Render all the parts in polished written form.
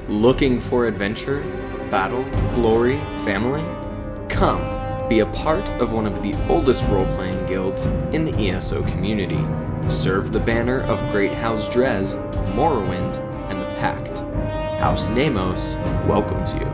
Looking for adventure, battle, glory, family? Come, be a part of one of the oldest role-playing guilds in the ESO community. Serve the banner of Great House Drez, Morrowind, and the Pact. House Nemos welcomes you.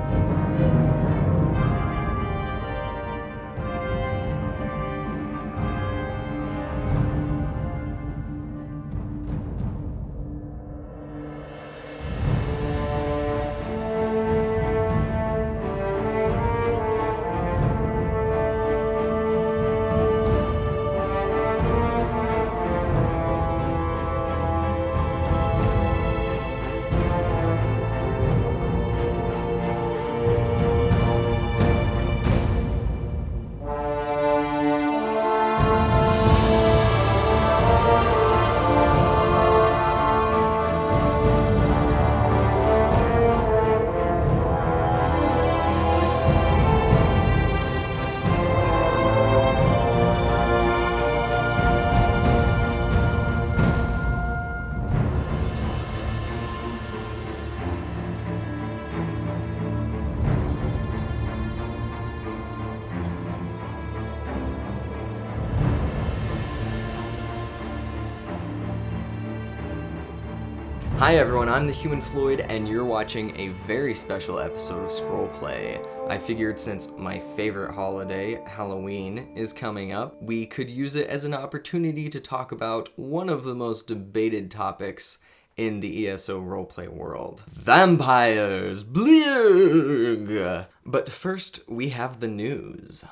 Hi everyone, I'm the Human Floyd, and you're watching a very special episode of Scrollplay. I figured since my favorite holiday, Halloween, is coming up, we could use it as an opportunity to talk about one of the most debated topics in the ESO roleplay world. Vampires! Bleug! But first, we have the news.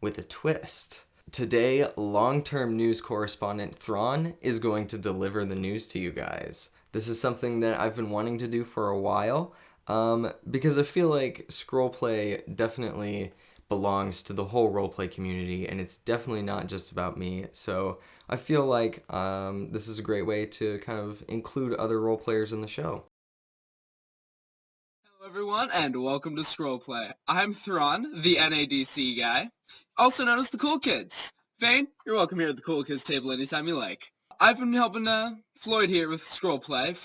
With a twist. Today, long-term news correspondent Thron is going to deliver the news to you guys. This is something that I've been wanting to do for a while, because I feel like Scrollplay definitely belongs to the whole roleplay community, and it's definitely not just about me, so I feel like this is a great way to kind of include other roleplayers in the show. Hello everyone, and welcome to Scrollplay. I'm Thron, the NADC guy, also known as the Cool Kids. Vane, you're welcome here at the Cool Kids table anytime you like. I've been helping Floyd here with Scrollplay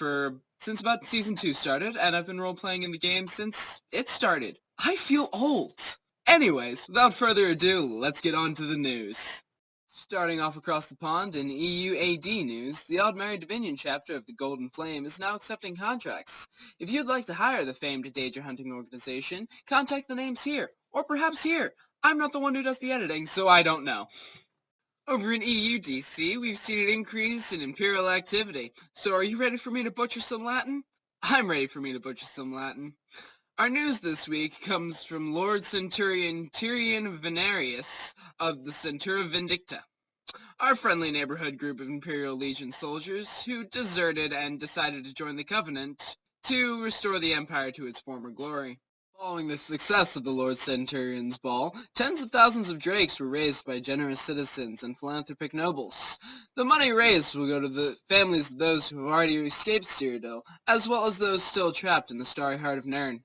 since about Season 2 started, and I've been role-playing in the game since it started. I feel old! Anyways, without further ado, let's get on to the news. Starting off across the pond in EUAD news, the Odd Married Dominion chapter of the Golden Flame is now accepting contracts. If you'd like to hire the famed Danger Hunting organization, contact the names here, or perhaps here. I'm not the one who does the editing, so I don't know. Over in EUDC, we've seen an increase in Imperial activity, so are you ready for me to butcher some Latin? I'm ready for me to butcher some Latin. Our news this week comes from Lord Centurion Tyrion Venarius of the Centura Vindicta, our friendly neighborhood group of Imperial Legion soldiers who deserted and decided to join the Covenant to restore the Empire to its former glory. Following the success of the Lord Centurion's ball, tens of thousands of drakes were raised by generous citizens and philanthropic nobles. The money raised will go to the families of those who have already escaped Cyrodiil, as well as those still trapped in the starry heart of Nirn.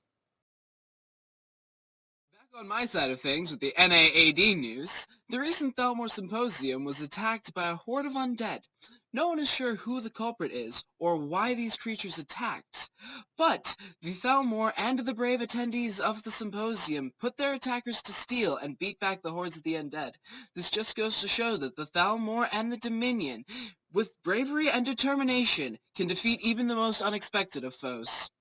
Back on my side of things with the NAAD news, the recent Thalmor Symposium was attacked by a horde of undead. No one is sure who the culprit is, or why these creatures attacked. But the Thalmor and the brave attendees of the symposium put their attackers to steel and beat back the hordes of the undead. This just goes to show that the Thalmor and the Dominion, with bravery and determination, can defeat even the most unexpected of foes.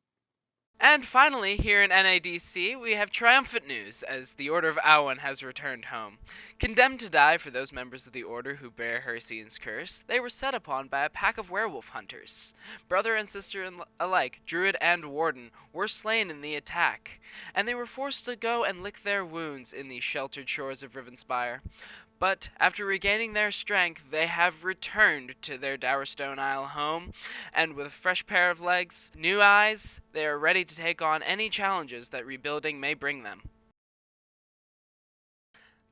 And finally, here in NADC, we have triumphant news, as the Order of Awen has returned home. Condemned to die for those members of the Order who bear Hercian's curse, they were set upon by a pack of werewolf hunters. Brother and sister alike, Druid and Warden, were slain in the attack, and they were forced to go and lick their wounds in the sheltered shores of Rivenspire. But after regaining their strength, they have returned to their Dowerstone Isle home, and with a fresh pair of legs, new eyes, they are ready to take on any challenges that rebuilding may bring them.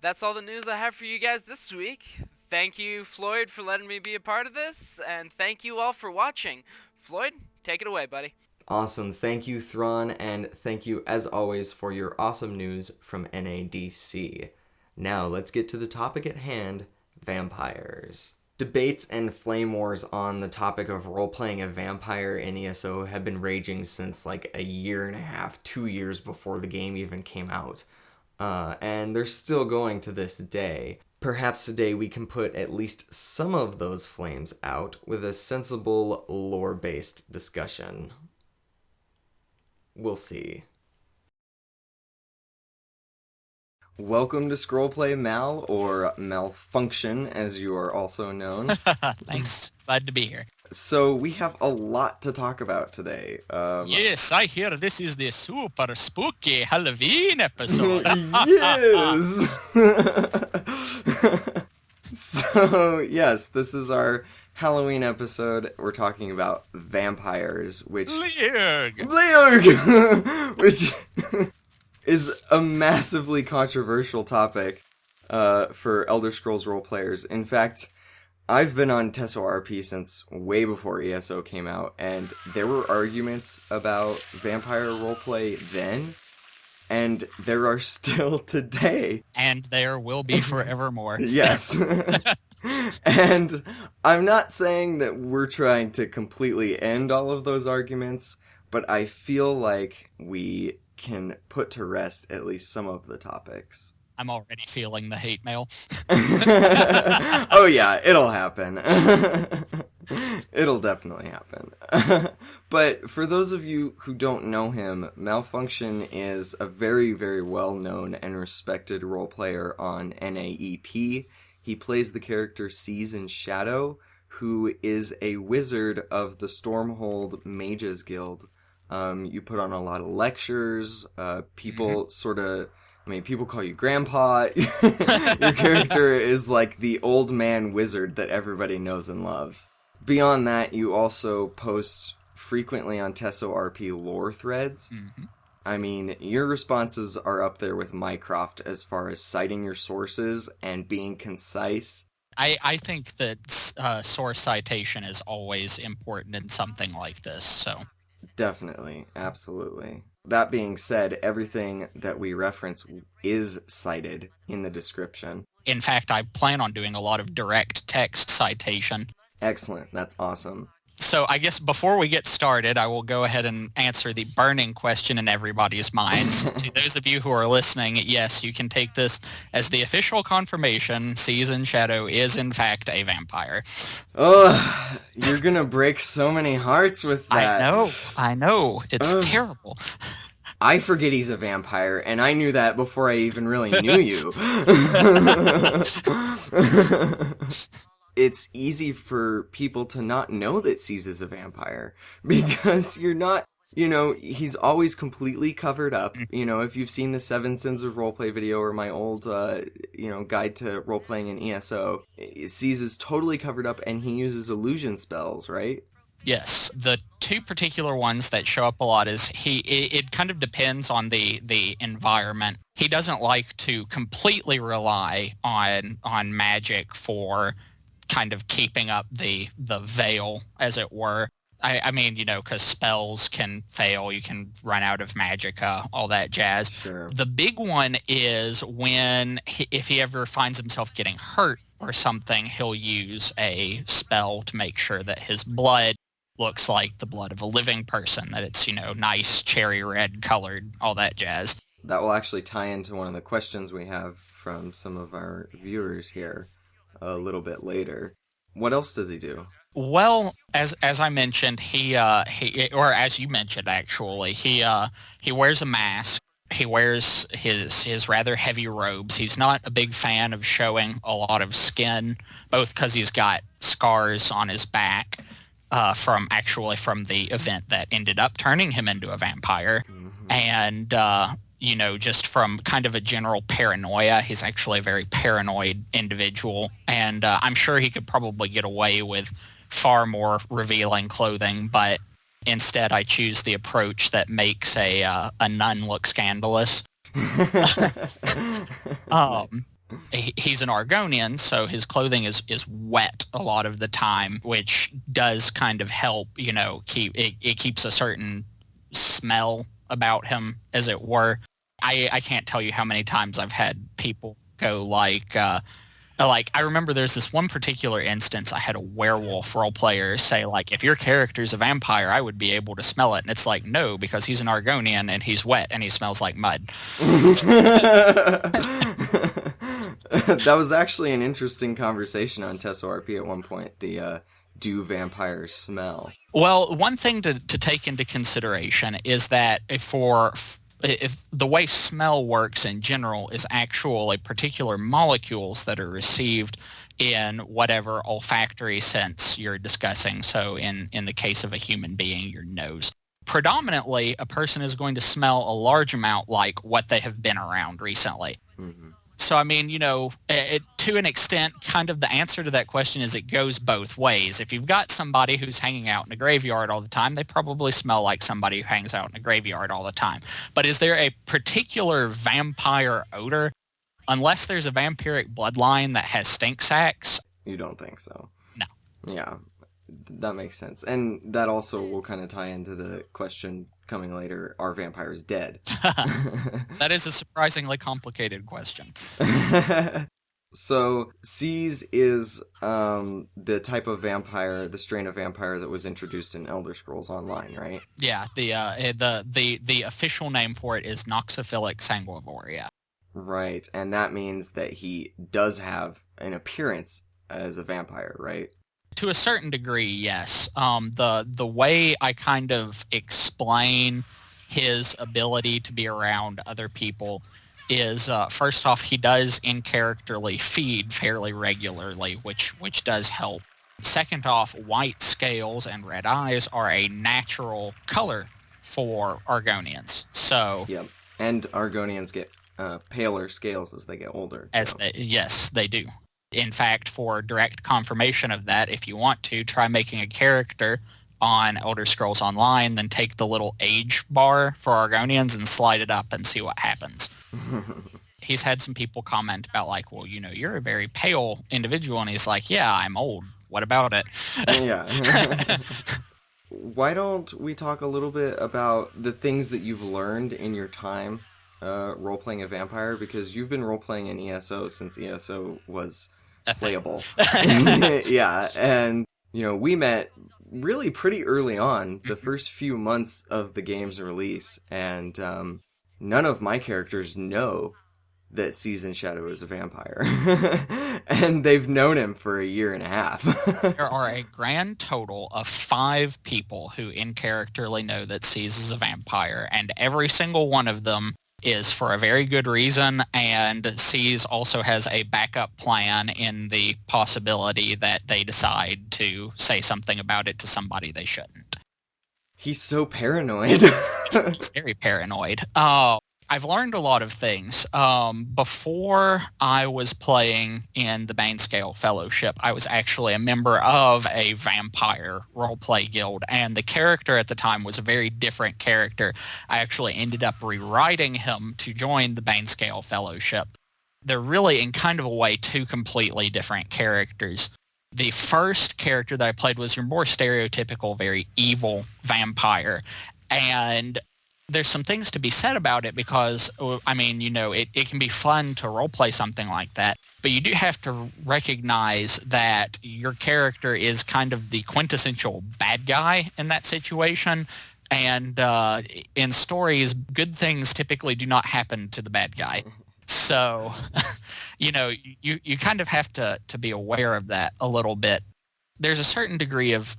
That's all the news I have for you guys this week. Thank you, Floyd, for letting me be a part of this, and thank you all for watching. Floyd, take it away, buddy. Awesome. Thank you, Thron, and thank you, as always, for your awesome news from NADC. Now, let's get to the topic at hand, vampires. Debates and flame wars on the topic of role-playing a vampire in ESO have been raging since like a year and a half, 2 years before the game even came out. And they're still going to this day. Perhaps today we can put at least some of those flames out with a sensible, lore-based discussion. We'll see. Welcome to Scrollplay Mal, or Malfunction, as you are also known. Thanks. Glad to be here. So we have a lot to talk about today. Yes, I hear this is the super spooky Halloween episode. Yes! So, yes, this is our Halloween episode. We're talking about vampires, which... Learg! Which is a massively controversial topic for Elder Scrolls role players. In fact, I've been on TESORP since way before ESO came out, and there were arguments about vampire roleplay then, and there are still today. And there will be forevermore. Yes. And I'm not saying that we're trying to completely end all of those arguments, but I feel like we can put to rest at least some of the topics. I'm already feeling the hate mail. Oh yeah, it'll happen. It'll definitely happen. But for those of you who don't know him, Malfunction is a very, very well-known and respected role player on NAEP. He plays the character Season Shadow, who is a wizard of the Stormhold Mages Guild. You put on a lot of lectures, people people call you Grandpa. Your character is like the old man wizard that everybody knows and loves. Beyond that, you also post frequently on TESORP lore threads. Mm-hmm. I mean, your responses are up there with Mycroft as far as citing your sources and being concise. I think that source citation is always important in something like this, so... Definitely, absolutely. That being said, everything that we reference is cited in the description. In fact, I plan on doing a lot of direct text citation. Excellent, that's awesome. So I guess before we get started, I will go ahead and answer the burning question in everybody's minds. To those of you who are listening, yes, you can take this as the official confirmation. Season Shadow is, in fact, a vampire. Oh, you're going to break so many hearts with that. I know. It's terrible. I forget he's a vampire, and I knew that before I even really knew you. It's easy for people to not know that C's is a vampire, because you're not, he's always completely covered up. If you've seen the 7 Sins of Roleplay video or my old, guide to roleplaying in ESO, C's is totally covered up, and he uses illusion spells, right? Yes, the two particular ones that show up a lot is it kind of depends on the environment. He doesn't like to completely rely on magic for kind of keeping up the veil, as it were. I mean, because spells can fail, you can run out of magicka, all that jazz. Sure. The big one is if he ever finds himself getting hurt or something, he'll use a spell to make sure that his blood looks like the blood of a living person, that it's, nice cherry red colored, all that jazz. That will actually tie into one of the questions we have from some of our viewers here a little bit later. What else does he do? Well, as I mentioned, he or as you mentioned actually, he wears a mask. He wears his rather heavy robes. He's not a big fan of showing a lot of skin, both because he's got scars on his back from the event that ended up turning him into a vampire, and just from kind of a general paranoia. He's actually a very paranoid individual, and I'm sure he could probably get away with far more revealing clothing, but instead I choose the approach that makes a nun look scandalous. He's an Argonian, so his clothing is wet a lot of the time, which does kind of help, it keeps a certain smell about him, as it were. I can't tell you how many times I've had people go like, Like, I remember there's this one particular instance I had a werewolf role player say, like, if your character's a vampire, I would be able to smell it. And it's like, no, because he's an Argonian and he's wet and he smells like mud. That was actually an interesting conversation on TESORP at one point, the do vampires smell? Well, one thing to take into consideration is that if the way smell works in general is actually particular molecules that are received in whatever olfactory sense you're discussing. So in the case of a human being, your nose. Predominantly, a person is going to smell a large amount like what they have been around recently. Mm-hmm. So, I mean, to an extent, kind of the answer to that question is it goes both ways. If you've got somebody who's hanging out in a graveyard all the time, they probably smell like somebody who hangs out in a graveyard all the time. But is there a particular vampire odor? Unless there's a vampiric bloodline that has stink sacs. You don't think so? No. Yeah, that makes sense. And that also will kind of tie into the question coming later, are vampires dead? That is a surprisingly complicated question. So, Seas is the type of vampire, the strain of vampire that was introduced in Elder Scrolls Online, right? Yeah, the official name for it is Noxophilic sanguivore, Right, and that means that he does have an appearance as a vampire, right? To a certain degree, yes. The way I kind of explain his ability to be around other people is, first off, he does in-characterly feed fairly regularly, which does help. Second off, white scales and red eyes are a natural color for Argonians. So, Yep, and Argonians get paler scales as they get older. Yes, they do. In fact, for direct confirmation of that, if you want to, try making a character on Elder Scrolls Online, then take the little age bar for Argonians and slide it up and see what happens. He's had some people comment about, like, well, you're a very pale individual, and he's like, yeah, I'm old. What about it? Yeah. Why don't we talk a little bit about the things that you've learned in your time role-playing a vampire, because you've been role-playing in ESO since ESO was playable. Yeah, and we met really pretty early on, the first few months of the game's release, and none of my characters know that Season Shadow is a vampire. And they've known him for a year and a half. There are a grand total of 5 people who in-characterly know that Seas is a vampire, and every single one of them is for a very good reason, and Seas also has a backup plan in the possibility that they decide to say something about it to somebody they shouldn't. He's so paranoid. He's very paranoid. I've learned a lot of things. Before I was playing in the Banescale Fellowship, I was actually a member of a vampire roleplay guild, and the character at the time was a very different character. I actually ended up rewriting him to join the Banescale Fellowship. They're really, in kind of a way, 2 completely different characters. The first character that I played was your more stereotypical, very evil vampire, and there's some things to be said about it because, I mean, it can be fun to roleplay something like that, but you do have to recognize that your character is kind of the quintessential bad guy in that situation, and in stories, good things typically do not happen to the bad guy. So, you kind of have to be aware of that a little bit. There's a certain degree of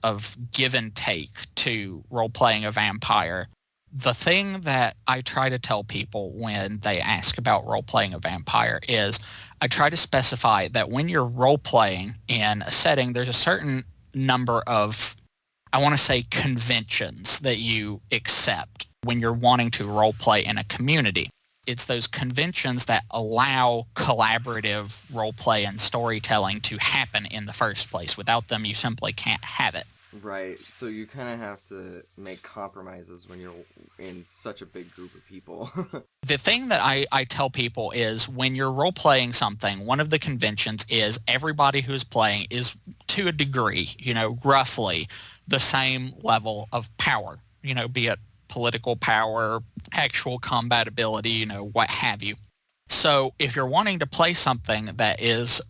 give and take to role-playing a vampire. The thing that I try to tell people when they ask about role-playing a vampire is I try to specify that when you're role-playing in a setting, there's a certain number of, I want to say, conventions that you accept when you're wanting to role-play in a community. It's those conventions that allow collaborative role-play and storytelling to happen in the first place. Without them, you simply can't have it. Right, so you kind of have to make compromises when you're in such a big group of people. The thing that I tell people is when you're role-playing something, one of the conventions is everybody who's playing is, to a degree, roughly the same level of power, be it political power, actual combat ability, what have you. So if you're wanting to play something that is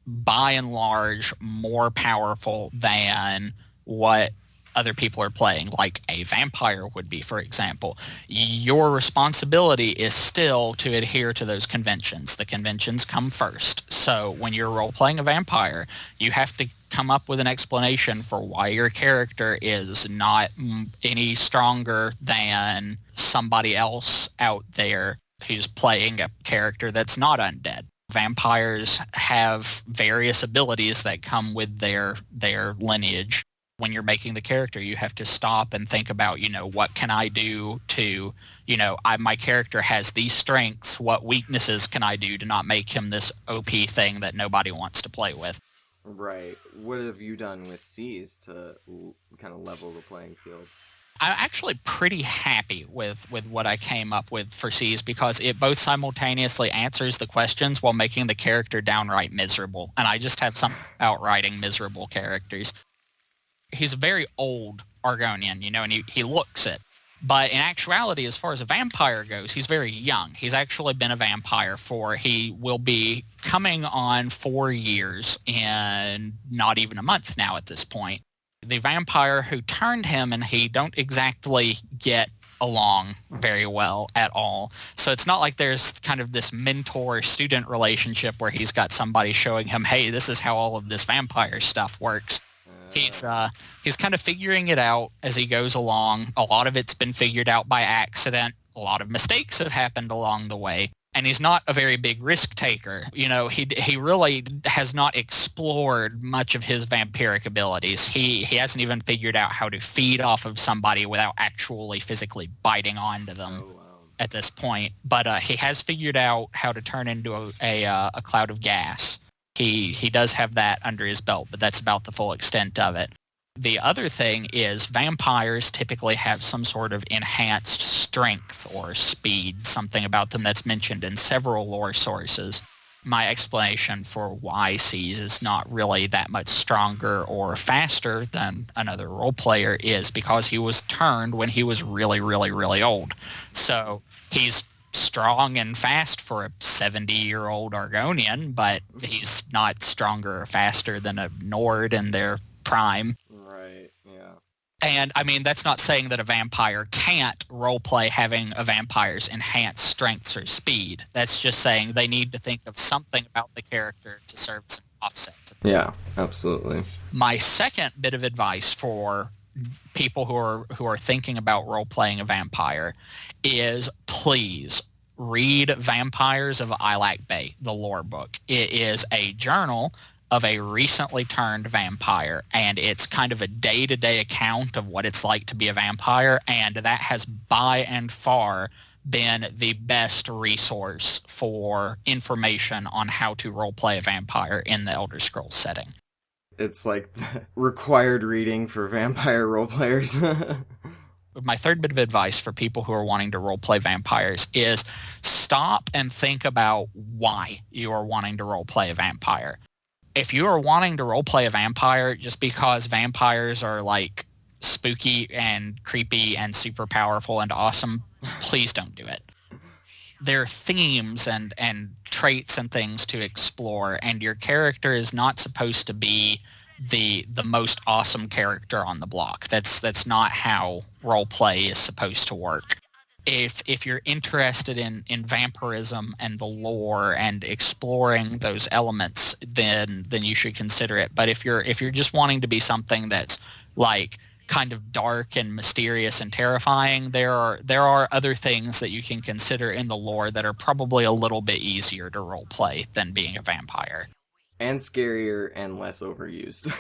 by and large more powerful than what other people are playing, like a vampire would be, for example. Your responsibility is still to adhere to those conventions. The conventions come first. So when you're role-playing a vampire, you have to come up with an explanation for why your character is not any stronger than somebody else out there who's playing a character that's not undead. Vampires have various abilities that come with their lineage. When you're making the character, you have to stop and think about, what can I do to, my character has these strengths. What weaknesses can I do to not make him this OP thing that nobody wants to play with? Right. What have you done with C's to kind of level the playing field? I'm actually pretty happy with what I came up with for C's because it both simultaneously answers the questions while making the character downright miserable. And I just have some outwriting miserable characters. He's a very old Argonian, and he looks it. But in actuality, as far as a vampire goes, he's very young. He's actually been a vampire he will be coming on 4 years in not even a month now at this point. The vampire who turned him and he don't exactly get along very well at all. So it's not like there's kind of this mentor-student relationship where he's got somebody showing him, hey, this is how all of this vampire stuff works. He's kind of figuring it out as he goes along. A lot of it's been figured out by accident. A lot of mistakes have happened along the way. And he's not a very big risk taker. He really has not explored much of his vampiric abilities. He hasn't even figured out how to feed off of somebody without actually physically biting onto them at this point. But he has figured out how to turn into a cloud of gas. He does have that under his belt, but that's about the full extent of it. The other thing is vampires typically have some sort of enhanced strength or speed, something about them that's mentioned in several lore sources. My explanation for why C's is not really that much stronger or faster than another role player is because he was turned when he was really, really, really old. So he's strong and fast for a 70-year-old Argonian, but he's not stronger or faster than a Nord in their prime. Right, yeah. And, I mean, that's not saying that a vampire can't roleplay having a vampire's enhanced strengths or speed. That's just saying they need to think of something about the character to serve as an offset. Yeah, absolutely. My second bit of advice for people who are thinking about role-playing a vampire is please read Vampires of Ilac Bay, the lore book. It is a journal of a recently turned vampire, and it's kind of a day-to-day account of what it's like to be a vampire, and that has by and far been the best resource for information on how to roleplay a vampire in the Elder Scrolls setting. It's like the required reading for vampire roleplayers. My third bit of advice for people who are wanting to roleplay vampires is stop and think about why you are wanting to roleplay a vampire. If you are wanting to roleplay a vampire just because vampires are like spooky and creepy and super powerful and awesome, please don't do it. There are themes and traits and things to explore, and your character is not supposed to be the most awesome character on the block. That's not how roleplay is supposed to work. If you're interested in vampirism and the lore and exploring those elements, then you should consider it. But if you're just wanting to be something that's like kind of dark and mysterious and terrifying, there are other things that you can consider in the lore that are probably a little bit easier to roleplay than being a vampire. And scarier and less overused.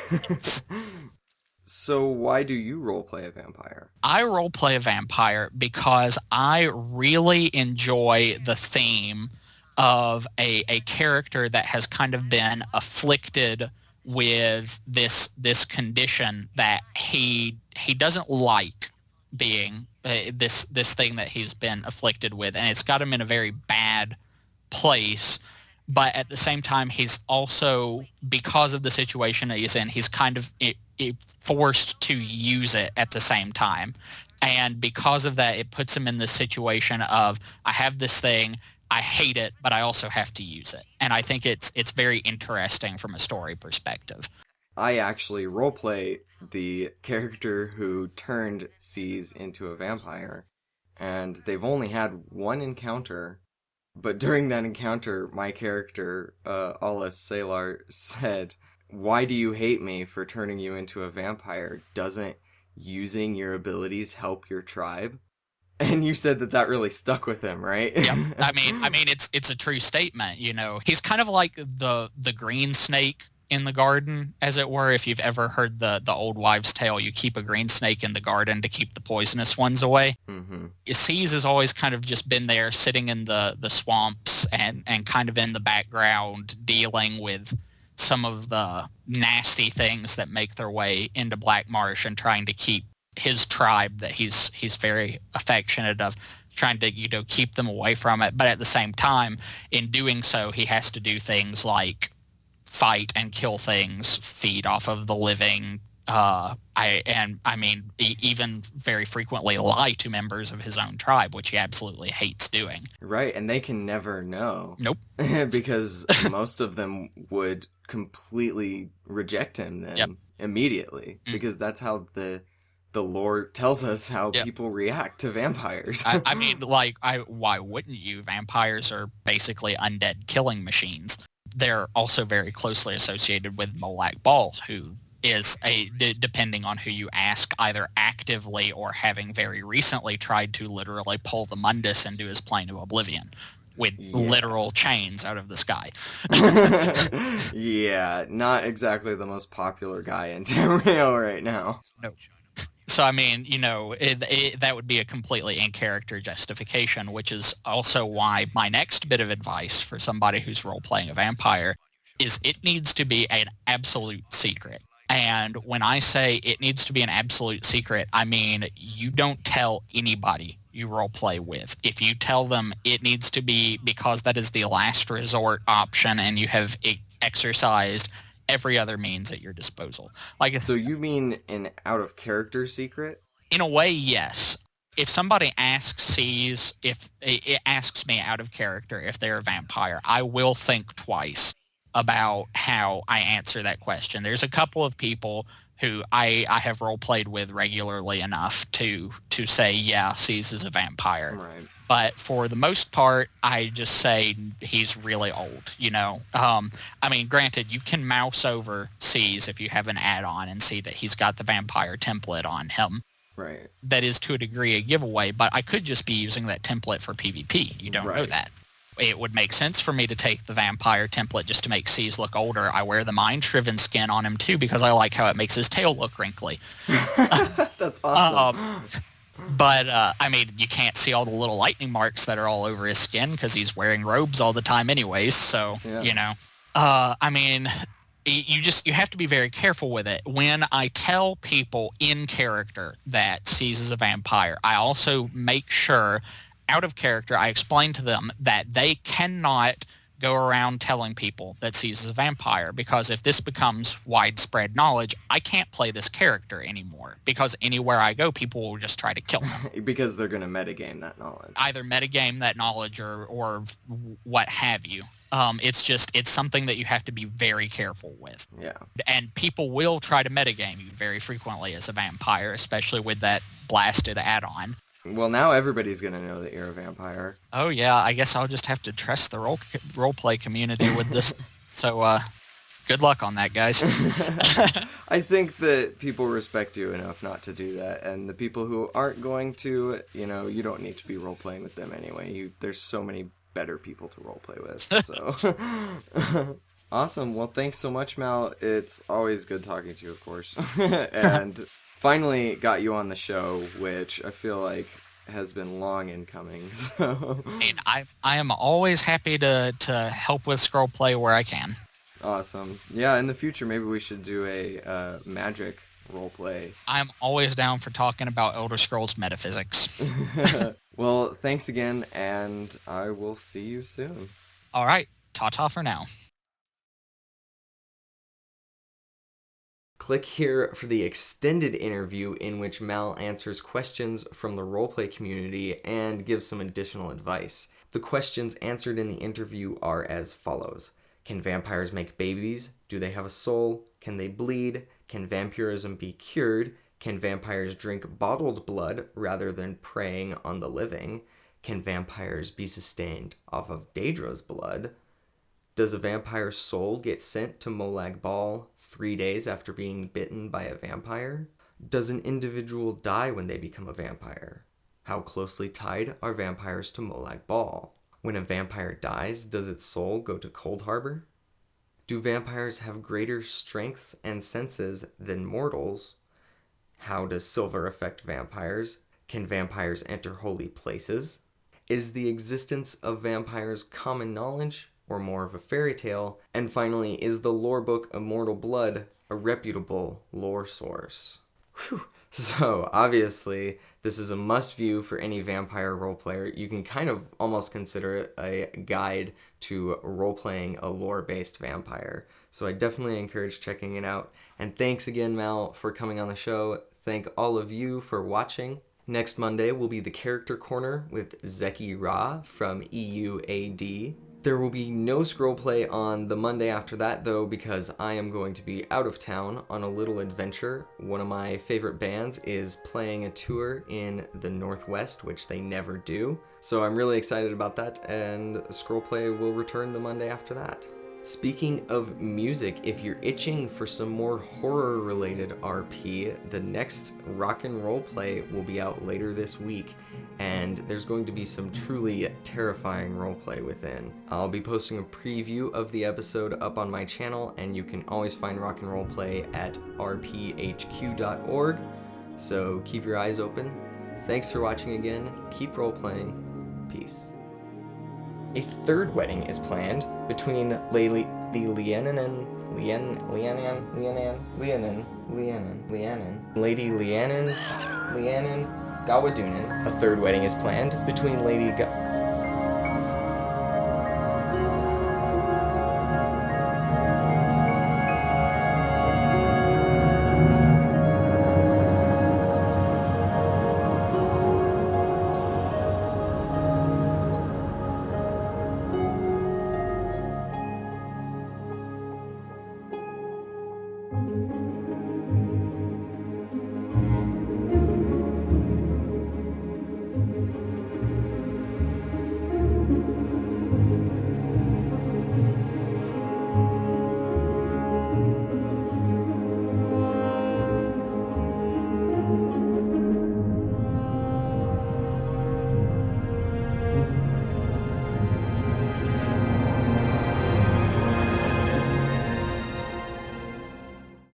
So why do you roleplay a vampire? I roleplay a vampire because I really enjoy the theme of a character that has kind of been afflicted with this condition that he doesn't like being this thing that he's been afflicted with, and it's got him in a very bad place. But at the same time, he's also, because of the situation that he's in, he's kind of forced to use it at the same time. And because of that, it puts him in this situation of, I have this thing, I hate it, but I also have to use it. And I think it's very interesting from a story perspective. I actually roleplay the character who turned C's into a vampire, and they've only had one encounter. But during that encounter, my character, Aulus Salar, said, "Why do you hate me for turning you into a vampire? Doesn't using your abilities help your tribe?" And you said that really stuck with him, right? Yep. I mean, it's a true statement. You know, he's kind of like the green snake in the garden, as it were. If you've ever heard the old wives' tale, you keep a green snake in the garden to keep the poisonous ones away. Mm-hmm. Seas has always kind of just been there, sitting in the swamps and kind of in the background, dealing with some of the nasty things that make their way into Black Marsh and trying to keep his tribe that he's very affectionate of, trying to keep them away from it. But at the same time, in doing so, he has to do things like fight and kill things, feed off of the living. Even very frequently lie to members of his own tribe, which he absolutely hates doing. Right, and they can never know. Nope. Because most of them would completely reject him then. Yep. Immediately. Because that's how the lore tells us how Yep. people react to vampires. Why wouldn't you? Vampires are basically undead killing machines. They're also very closely associated with Molak Bal, who is depending on who you ask, either actively or having very recently tried to literally pull the Mundus into his plane of oblivion with literal chains out of the sky. Yeah, not exactly the most popular guy in Tamriel right now. No. So, I mean, that would be a completely in-character justification, which is also why my next bit of advice for somebody who's role-playing a vampire is it needs to be an absolute secret. And when I say it needs to be an absolute secret, I mean you don't tell anybody you roleplay with. If you tell them, it needs to be because that is the last resort option and you have exercised every other means at your disposal. So you mean an out-of-character secret? In a way, yes. If somebody asks if it asks me out of character if they're a vampire, I will think twice about how I answer that question. There's a couple of people who I have role-played with regularly enough to say, yeah, C's is a vampire. Right. But for the most part, I just say he's really old, granted, you can mouse over C's if you have an add-on and see that he's got the vampire template on him. Right. That is to a degree a giveaway, but I could just be using that template for PvP. You don't know that. It would make sense for me to take the vampire template just to make C's look older. I wear the mind-shriven skin on him too because I like how it makes his tail look wrinkly. That's awesome. But, you can't see all the little lightning marks that are all over his skin because he's wearing robes all the time anyways, so, you have to be very careful with it. When I tell people in character that C's is a vampire, I also make sure, out of character, I explain to them that they cannot go around telling people that C's is a vampire, because if this becomes widespread knowledge, I can't play this character anymore, because anywhere I go, people will just try to kill him. Because they're going to metagame that knowledge. Either metagame that knowledge or what have you. It's something that you have to be very careful with. Yeah. And people will try to metagame you very frequently as a vampire, especially with that blasted add-on. Well, now everybody's going to know that you're a vampire. Oh, yeah, I guess I'll just have to trust the roleplay community with this. So, good luck on that, guys. I think that people respect you enough not to do that. And the people who aren't going to, you don't need to be roleplaying with them anyway. There's so many better people to roleplay with, so... Awesome. Well, thanks so much, Mal. It's always good talking to you, of course. And... finally got you on the show, which I feel like has been long in coming. So I am always happy to help with Scrollplay where I can. Awesome. Yeah, in the future, maybe we should do a magic roleplay. I'm always down for talking about Elder Scrolls metaphysics. Well, thanks again, and I will see you soon. All right. Ta-ta for now. Click here for the extended interview in which Mal answers questions from the roleplay community and gives some additional advice. The questions answered in the interview are as follows. Can vampires make babies? Do they have a soul? Can they bleed? Can vampirism be cured? Can vampires drink bottled blood rather than preying on the living? Can vampires be sustained off of Daedra's blood? Does a vampire's soul get sent to Molag Bal 3 days after being bitten by a vampire? Does an individual die when they become a vampire? How closely tied are vampires to Molag Bal? When a vampire dies, does its soul go to Cold Harbor? Do vampires have greater strengths and senses than mortals? How does silver affect vampires? Can vampires enter holy places? Is the existence of vampires common knowledge or more of a fairy tale? And finally, is the lore book Immortal Blood a reputable lore source? Whew. So, obviously, this is a must-view for any vampire roleplayer. You can kind of almost consider it a guide to role-playing a lore-based vampire. So I definitely encourage checking it out. And thanks again, Mal, for coming on the show. Thank all of you for watching. Next Monday will be the Character Corner with Zeki Ra from EUAD. There will be no Scrollplay on the Monday after that, though, because I am going to be out of town on a little adventure. One of my favorite bands is playing a tour in the Northwest, which they never do. So I'm really excited about that, and Scrollplay will return the Monday after that. Speaking of music, if you're itching for some more horror-related RP, the next Rock and Roll Play will be out later this week, and there's going to be some truly terrifying roleplay within. I'll be posting a preview of the episode up on my channel, and you can always find Rock and Roll Play at rphq.org, so keep your eyes open. Thanks for watching again, keep role-playing, peace. A third wedding is planned between Lady Lianan Gawadunan. A third wedding is planned between Lady